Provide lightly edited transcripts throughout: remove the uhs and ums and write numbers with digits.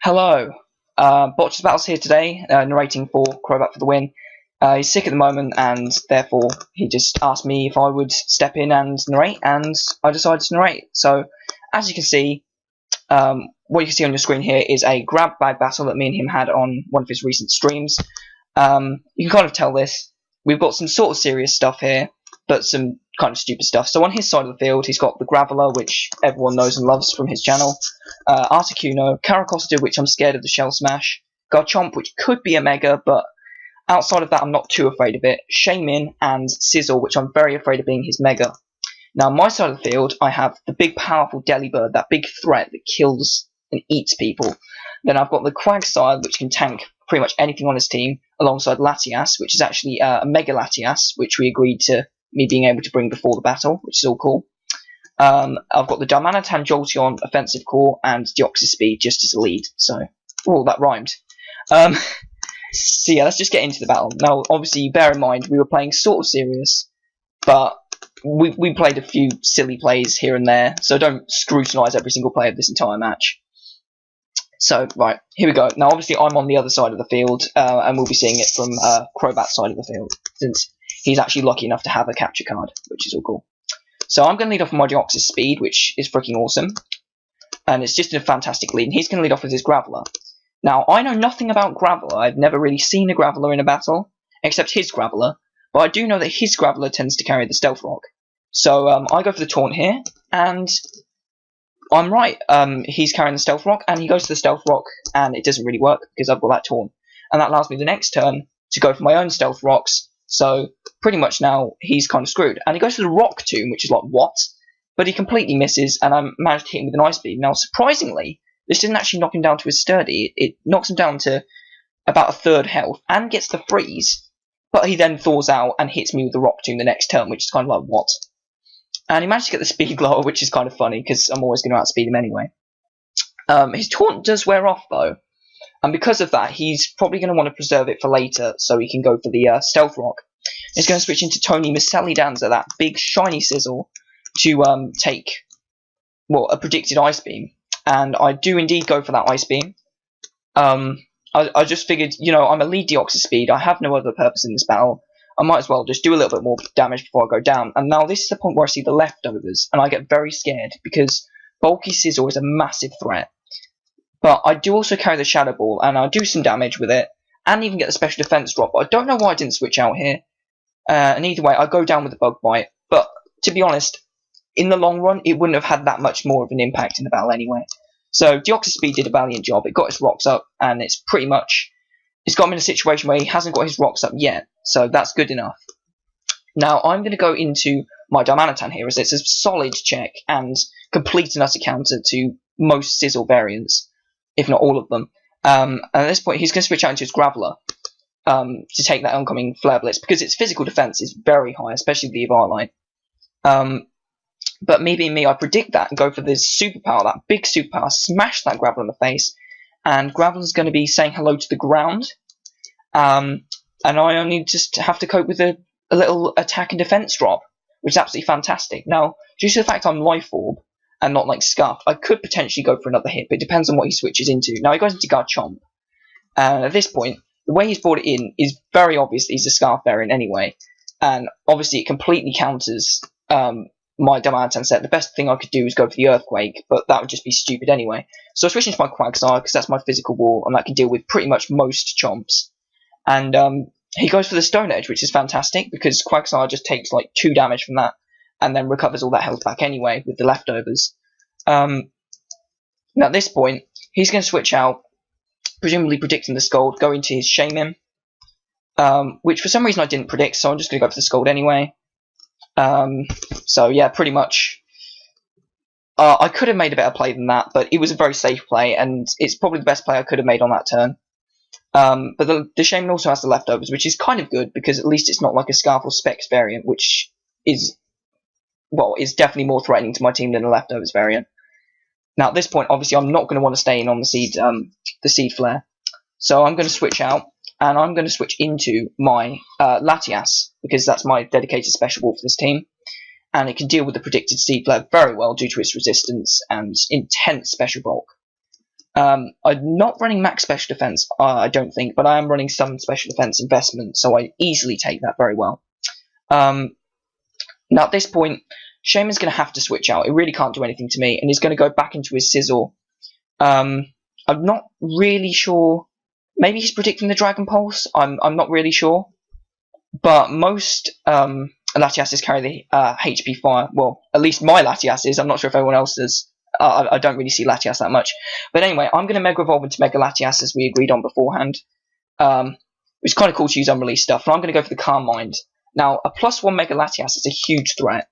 Hello, BocciasBattles here today, narrating for Crobat for the win. He's sick at the moment, and therefore he just asked me if I would step in and narrate, and I decided to narrate. So, as you can see, what you can see on your screen here is a grab bag battle that me and him had on one of his recent streams. You can kind of tell this. We've got some sort of serious stuff here, but some kind of stupid stuff. So on his side of the field, he's got the Gravaler, which everyone knows and loves from his channel, Articuno, Carracosta, which I'm scared of the Shell Smash, Garchomp, which could be a Mega, but outside of that I'm not too afraid of it, Shaymin, and Scizor, which I'm very afraid of being his Mega. Now on my side of the field, I have the big powerful Delibird, that big threat that kills and eats people. Then I've got the Quagsire, which can tank pretty much anything on his team, alongside Latias, which is actually a Mega Latias, which we agreed to me being able to bring before the battle, which is all cool. I've got the Darmanitan Jolteon offensive core and Deoxys speed just as a lead, so that rhymed. So yeah, let's just get into the battle. Now obviously bear in mind we were playing sort of serious, but we played a few silly plays here and there, so don't scrutinise every single play of this entire match. So, right, here we go. Now, obviously, I'm on the other side of the field, and we'll be seeing it from Crobat's side of the field, since he's actually lucky enough to have a capture card, which is all cool. So, I'm going to lead off with my Deoxys speed, which is freaking awesome, and it's just a fantastic lead, and he's going to lead off with his Gravaler. Now, I know nothing about Gravaler. I've never really seen a Gravaler in a battle, except his Gravaler, but I do know that his Gravaler tends to carry the Stealth Rock. So, I go for the Taunt here, and I'm right, he's carrying the Stealth Rock, and he goes to the Stealth Rock, and it doesn't really work, because I've got that Taunt. And that allows me the next turn to go for my own Stealth Rocks, so pretty much now he's kind of screwed. And he goes for the Rock Tomb, which is like, what? But he completely misses, and I managed to hit him with an Ice Beam. Now, surprisingly, this didn't actually knock him down to his Sturdy, it knocks him down to about a third health, and gets the freeze, but he then thaws out and hits me with the Rock Tomb the next turn, which is kind of like, what? And he managed to get the speed lower, which is kind of funny, because I'm always going to outspeed him anyway. His taunt does wear off, though. And because of that, he's probably going to want to preserve it for later, so he can go for the Stealth Rock. He's going to switch into Tony Danza, that big shiny sizzle, to take, well, a predicted Ice Beam. And I do indeed go for that Ice Beam. I just figured, you know, I'm a lead Deoxys speed, I have no other purpose in this battle. I might as well just do a little bit more damage before I go down. And now this is the point where I see the leftovers, and I get very scared, because bulky Scizor is a massive threat. But I do also carry the Shadow Ball, and I do some damage with it, and even get the special defense drop. But I don't know why I didn't switch out here. And either way, I go down with the Bug Bite. But to be honest, in the long run, it wouldn't have had that much more of an impact in the battle anyway. So Deoxys Speed did a valiant job. It got his rocks up, and it's pretty much, it's got him in a situation where he hasn't got his rocks up yet. So that's good enough. Now I'm going to go into my Darmanitan here, as it's a solid check and complete and utter counter to most Sizzle variants, if not all of them. And at this point, he's going to switch out into his Gravaler to take that oncoming Flare Blitz, because its physical defense is very high, especially with the Eviolite. But me being me, I predict that and go for this superpower, that big superpower, smash that Gravaler in the face, and Gravaler's going to be saying hello to the ground. And I only just have to cope with a little attack and defense drop, which is absolutely fantastic. Now, due to the fact I'm Life Orb and not like Scuff, I could potentially go for another hit, but it depends on what he switches into. Now he goes into Garchomp, and at this point, the way he's brought it in is very obvious that he's a Scarf variant anyway, and obviously it completely counters my Darmanitan set. The best thing I could do is go for the Earthquake, but that would just be stupid anyway. So I switch into my Quagsire, because that's my physical wall, and that can deal with pretty much most Chomps. And he goes for the Stone Edge, which is fantastic, because Quagsire just takes like 2 damage from that, and then recovers all that health back anyway with the leftovers. Now at this point, he's going to switch out, presumably predicting the Scald, go into his Shaymin, which for some reason I didn't predict, so I'm just going to go for the Scald anyway. So yeah, pretty much, I could have made a better play than that, but it was a very safe play, and it's probably the best play I could have made on that turn. But the Shaymin also has the leftovers, which is kind of good, because at least it's not like a Scarf or Specs variant, which is, well, is definitely more threatening to my team than a leftovers variant. Now at this point, obviously, I'm not going to want to stay in on the Seed Flare, so I'm going to switch out, and I'm going to switch into my Latias, because that's my dedicated special ball for this team, and it can deal with the predicted Seed Flare very well due to its resistance and intense special bulk. I'm not running max special defense, I don't think, but I am running some special defense investment, so I easily take that very well. Now at this point, Shaymin's going to have to switch out. It really can't do anything to me, and he's going to go back into his Scizor. I'm not really sure. Maybe he's predicting the Dragon Pulse. I'm not really sure. But most Latiases carry the HP Fire. Well, at least my Latiases. I'm not sure if everyone else does. I don't really see Latias that much. But anyway, I'm going to Mega Evolve into Mega Latias as we agreed on beforehand. It's kind of cool to use unreleased stuff. And I'm going to go for the Calm Mind. Now, a +1 Mega Latias is a huge threat.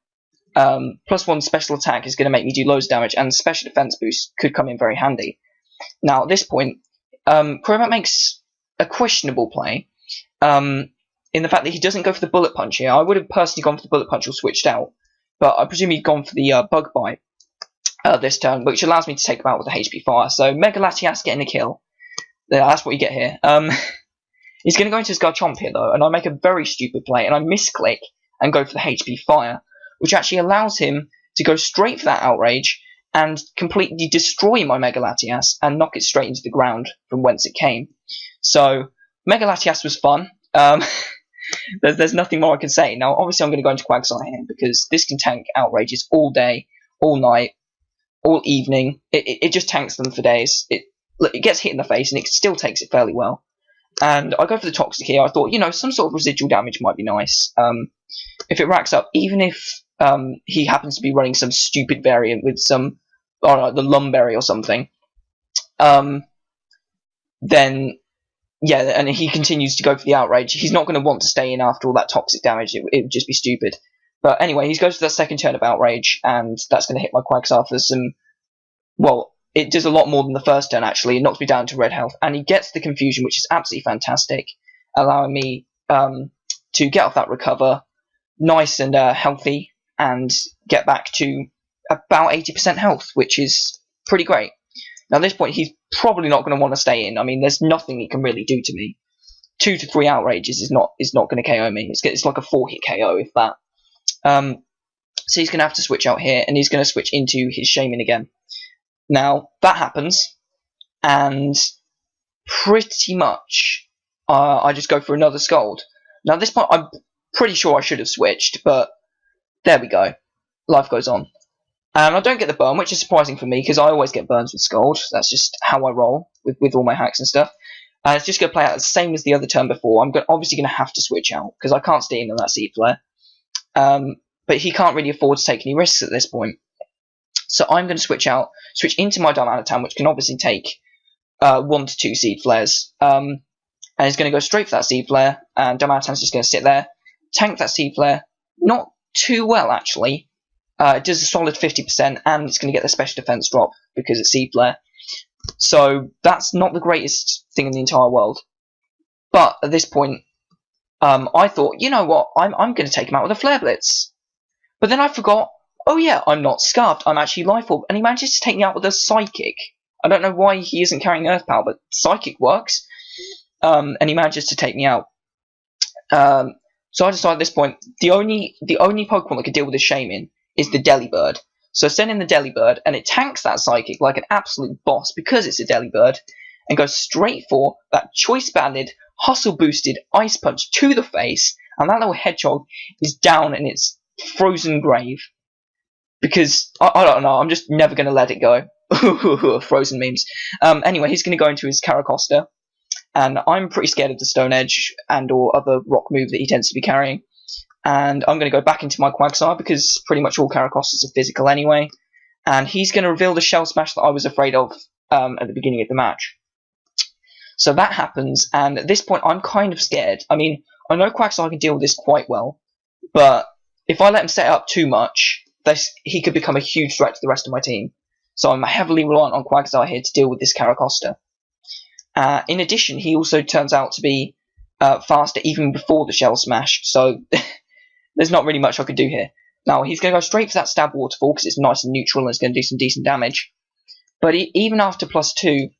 +1 special attack is going to make me do loads of damage, and special defense boost could come in very handy. Now, at this point, Crobat makes a questionable play. In the fact that he doesn't go for the Bullet Punch here. I would have personally gone for the Bullet Punch or switched out, but I presume he'd gone for the Bug Bite this turn, which allows me to take him out with the HP Fire. So Mega Latias getting a kill. Yeah, that's what you get here. He's going to go into his Garchomp here, though, and I make a very stupid play, and I misclick and go for the HP Fire, which actually allows him to go straight for that Outrage and completely destroy my Mega Latias and knock it straight into the ground from whence it came. So Mega Latias was fun. There's nothing more I can say. Now, obviously, I'm going to go into Quagsire here because this can tank Outrages all day, all night, all evening. It just tanks them for days. It gets hit in the face and it still takes it fairly well. And I go for the Toxic here. I thought, some sort of residual damage might be nice. If it racks up, even if he happens to be running some stupid variant with some, the Lumberry or something, then... yeah, and he continues to go for the Outrage. He's not going to want to stay in after all that toxic damage. It would just be stupid. But anyway, he goes for that second turn of Outrage, and that's going to hit my Quagsire for some... well, it does a lot more than the first turn, actually. It knocks me down to red health. And he gets the Confusion, which is absolutely fantastic, allowing me to get off that Recover, nice and healthy, and get back to about 80% health, which is pretty great. Now, at this point, he's probably not going to want to stay in. I mean, there's nothing he can really do to me. 2 to 3 Outrages is not going to KO me. It's like a 4-hit KO, if that. So he's going to have to switch out here, and he's going to switch into his Shaymin again. Now, that happens, and pretty much I just go for another Scald. Now, at this point, I'm pretty sure I should have switched, but there we go. Life goes on. And I don't get the burn, which is surprising for me, because I always get burns with Scald. That's just how I roll with all my hacks and stuff. It's just going to play out the same as the other turn before. I'm obviously going to have to switch out, because I can't stay in on that Seed Flare. But he can't really afford to take any risks at this point. So I'm going to switch out, switch into my Darmanitan, which can obviously take 1 to 2 Seed Flares. And he's going to go straight for that Seed Flare, and Darmanitan's just going to sit there, tank that Seed Flare. Not too well, actually. It does a solid 50%, and it's going to get the special defense drop because it's Seed Flare. So that's not the greatest thing in the entire world. But at this point, I thought, you know what, I'm going to take him out with a Flare Blitz. But then I forgot, oh yeah, I'm not Scarfed, I'm actually Life Orb, and he manages to take me out with a Psychic. I don't know why he isn't carrying Earth Power, but Psychic works. And he manages to take me out. So I decided at this point, the only Pokemon that could deal with this Shaymin is the Delibird. So I send in the Delibird, and it tanks that Psychic like an absolute boss because it's a Delibird, and goes straight for that choice-banded, hustle-boosted Ice Punch to the face, and that little Hedgehog is down in its frozen grave. Because, I don't know, I'm just never going to let it go. Frozen memes. Anyway, he's going to go into his Carracosta, and I'm pretty scared of the Stone Edge and or other rock move that he tends to be carrying. And I'm going to go back into my Quagsire because pretty much all Carracostas are physical anyway. And he's going to reveal the Shell Smash that I was afraid of at the beginning of the match. So that happens, and at this point I'm kind of scared. I mean, I know Quagsire can deal with this quite well, but if I let him set it up too much, he could become a huge threat to the rest of my team. So I'm heavily reliant on Quagsire here to deal with this Carracosta. In addition, he also turns out to be faster even before the Shell Smash, so there's not really much I could do here. Now, he's going to go straight for that Stab Waterfall because it's nice and neutral and it's going to do some decent damage. But even after +2,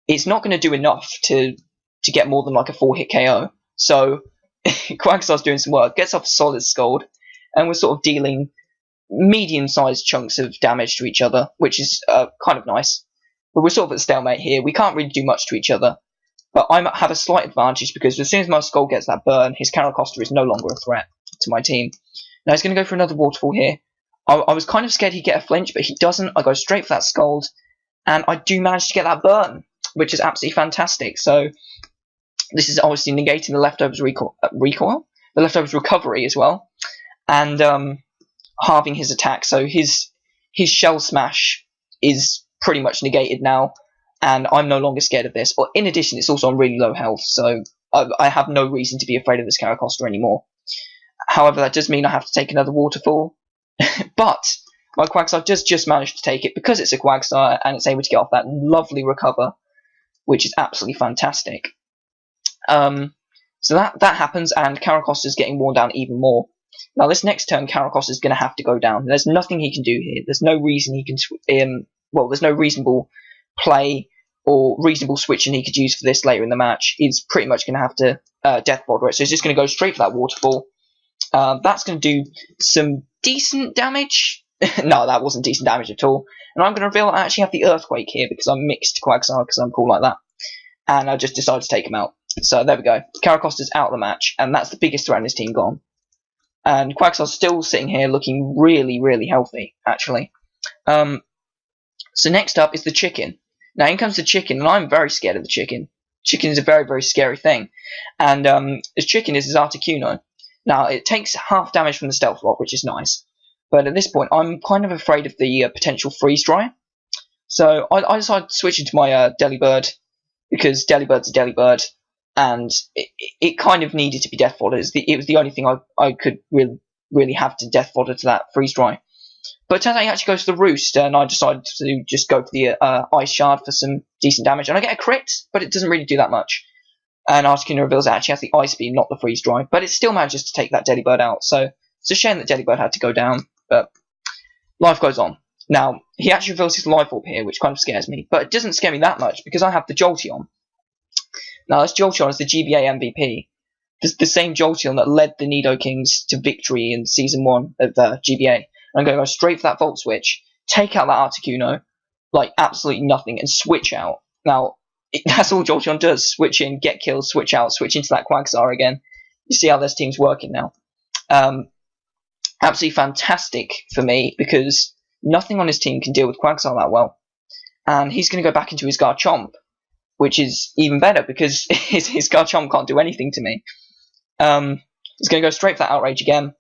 it's not going to do enough to get more than like a 4-hit KO. So Quagsire's doing some work, gets off a solid Scald, and we're sort of dealing medium-sized chunks of damage to each other, which is kind of nice. but we're sort of at stalemate here. We can't really do much to each other. But I have a slight advantage because as soon as my Skull gets that burn, his Carracosta is no longer a threat to my team. Now he's going to go for another Waterfall here. I was kind of scared he'd get a flinch, but he doesn't. I go straight for that Scald, and I do manage to get that burn, which is absolutely fantastic. So this is obviously negating the leftovers recoil, the leftovers recovery as well, and halving his attack. So his Shell Smash is pretty much negated now. And I'm no longer scared of this. Or in addition, it's also on really low health, so I have no reason to be afraid of this Carracosta anymore. However, that does mean I have to take another Waterfall. But my Quagsire does just manage to take it because it's a Quagsire and it's able to get off that lovely recover, which is absolutely fantastic. So that happens, and Carracosta is getting worn down even more. Now this next turn, Carracosta is going to have to go down. There's nothing he can do here. There's no reason he can. There's no reasonable play or reasonable switching he could use for this later in the match. He's pretty much going to have to Death Fodder it, so he's just going to go straight for that Waterfall. That's going to do some decent damage. No, that wasn't decent damage at all. And I'm going to reveal I actually have the Earthquake here because I'm mixed Quagsire because I'm cool like that. And I just decided to take him out. So there we go. Carracosta's out of the match, and that's the biggest threat in his team gone. And Quagsire's still sitting here looking really, really healthy, actually. So next up is the Chicken. Now in comes the Chicken, and I'm very scared of the Chicken. Chicken is a very, very scary thing. And this Chicken is his Articuno. Now it takes half damage from the Stealth Rock, which is nice. But at this point, I'm kind of afraid of the potential Freeze Dry. So I decided to switch into my Delibird, because Delibird's a Delibird, and it kind of needed to be Death Fodder. It was the only thing I could really have to Death Fodder to that Freeze Dry. But it turns out he actually goes to the Roost, and I decided to just go for the Ice Shard for some decent damage. And I get a crit, but it doesn't really do that much. And Articuno reveals it actually has the Ice Beam, not the Freeze Dry. But it still manages to take that Delibird out. So it's a shame that Delibird had to go down, but life goes on. Now, he actually reveals his Life Orb here, which kind of scares me. But it doesn't scare me that much, because I have the Jolteon. Now, this Jolteon is the GBA MVP. The same Jolteon that led the Nidokings to victory in Season 1 of the GBA. I'm going to go straight for that Volt Switch, take out that Articuno, like absolutely nothing, and switch out. Now, that's all Jolteon does. Switch in, get killed, switch out, switch into that Quagsire again. You see how this team's working now. Absolutely fantastic for me, because nothing on his team can deal with Quagsire that well. And he's going to go back into his Garchomp, which is even better, because his Garchomp can't do anything to me. He's going to go straight for that Outrage again.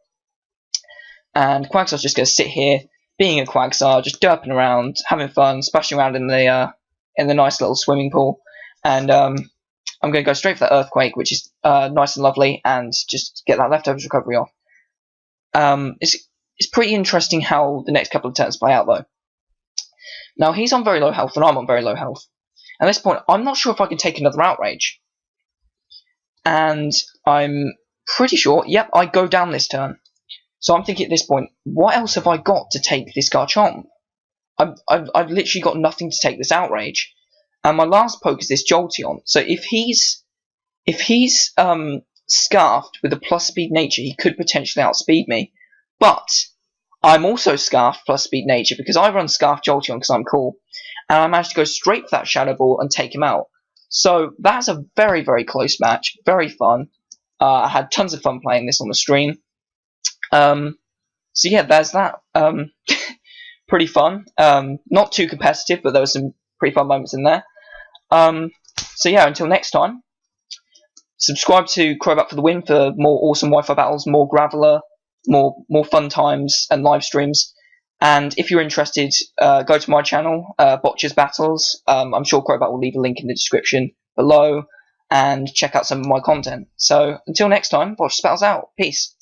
And Quagsire's just going to sit here, being a Quagsire, just derping around, having fun, splashing around in the nice little swimming pool. And I'm going to go straight for that Earthquake, which is nice and lovely, and just get that leftovers recovery off. It's pretty interesting how the next couple of turns play out, though. Now, he's on very low health, and I'm on very low health. At this point, I'm not sure if I can take another Outrage. And I'm pretty sure, yep, I go down this turn. So I'm thinking at this point, what else have I got to take this Garchomp? I've literally got nothing to take this Outrage. And my last poke is this Jolteon. So if he's Scarfed with a plus speed nature, he could potentially outspeed me. But I'm also Scarfed plus speed nature, because I run Scarfed Jolteon because I'm cool. And I managed to go straight for that Shadow Ball and take him out. So that's a very, very close match. Very fun. I had tons of fun playing this on the stream. So yeah, there's that. Pretty fun. Not too competitive, but there were some pretty fun moments in there. So yeah, until next time, subscribe to Crobat for the Win for more awesome Wi-Fi battles, more Gravaler, more fun times and live streams. And if you're interested, go to my channel, BocciasBattles. I'm sure Crobat will leave a link in the description below, and check out some of my content. So until next time, BocciasBattles out. Peace.